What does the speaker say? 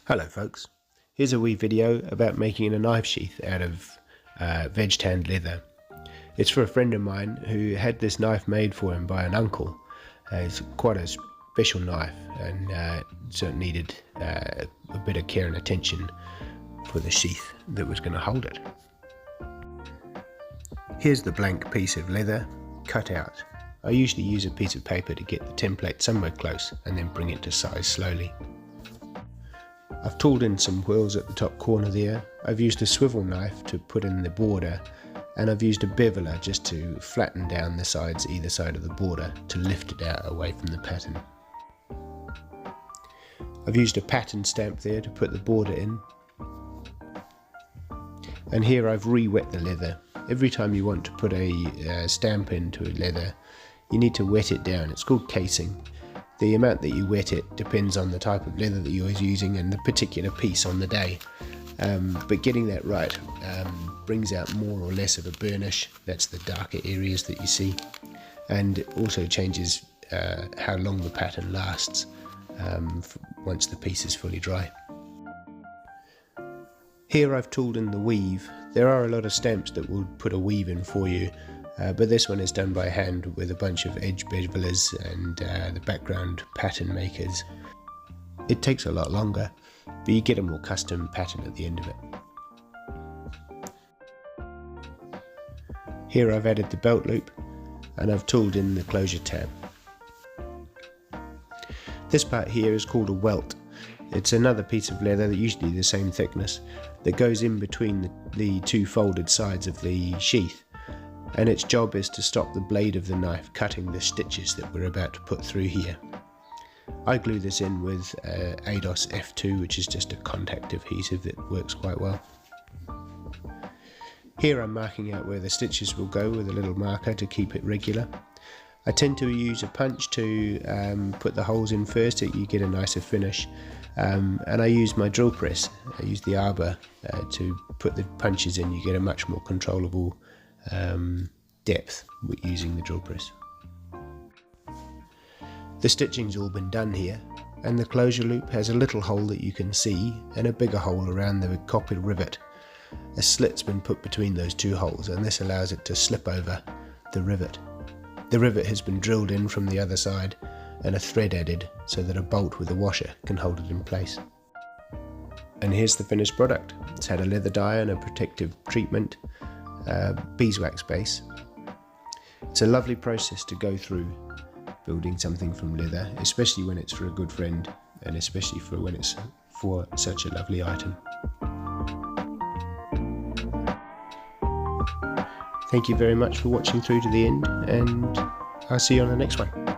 Hello folks, here's a wee video about making a knife sheath out of veg-tan leather. It's for a friend of mine who had this knife made for him by an uncle. It's quite a special knife and so it needed a bit of care and attention for the sheath that was going to hold it. Here's the blank piece of leather cut out. I usually use a piece of paper to get the template somewhere close and then bring it to size slowly. I've tooled in some wheels at the top corner there. I've used a swivel knife to put in the border, and I've used a beveler just to flatten down the sides either side of the border to lift it out away from the pattern. I've used a pattern stamp there to put the border in. And here I've re-wet the leather. Every time you want to put a stamp into a leather, you need to wet it down. It's called casing. The amount that you wet it depends on the type of leather that you're using and the particular piece on the day. But getting that right brings out more or less of a burnish. That's the darker areas that you see. And it also changes how long the pattern lasts once the piece is fully dry. Here I've tooled in the weave. There are a lot of stamps that will put a weave in for you. But this one is done by hand with a bunch of edge bevelers and the background pattern makers. It takes a lot longer, but you get a more custom pattern at the end of it. Here I've added the belt loop and I've tooled in the closure tab. This part here is called a welt. It's another piece of leather, usually the same thickness, that goes in between the two folded sides of the sheath. And its job is to stop the blade of the knife cutting the stitches that we're about to put through here. I glue this in with ADOS F2, which is just a contact adhesive that works quite well. Here I'm marking out where the stitches will go with a little marker to keep it regular. I tend to use a punch to put the holes in first so you get a nicer finish. And I use my drill press. I use the arbor to put the punches in. You get a much more controllable depth with using the drill press. The stitching's all been done here, and the closure loop has a little hole that you can see and a bigger hole around the copper rivet. A slit's been put between those two holes, and this allows it to slip over the rivet. The rivet has been drilled in from the other side and a thread added so that a bolt with a washer can hold it in place. And here's the finished product. It's had a leather dye and a protective treatment, beeswax base. It's a lovely process to go through building something from leather, especially when it's for a good friend and especially for when it's for such a lovely item. Thank you very much for watching through to the end, and I'll see you on the next one.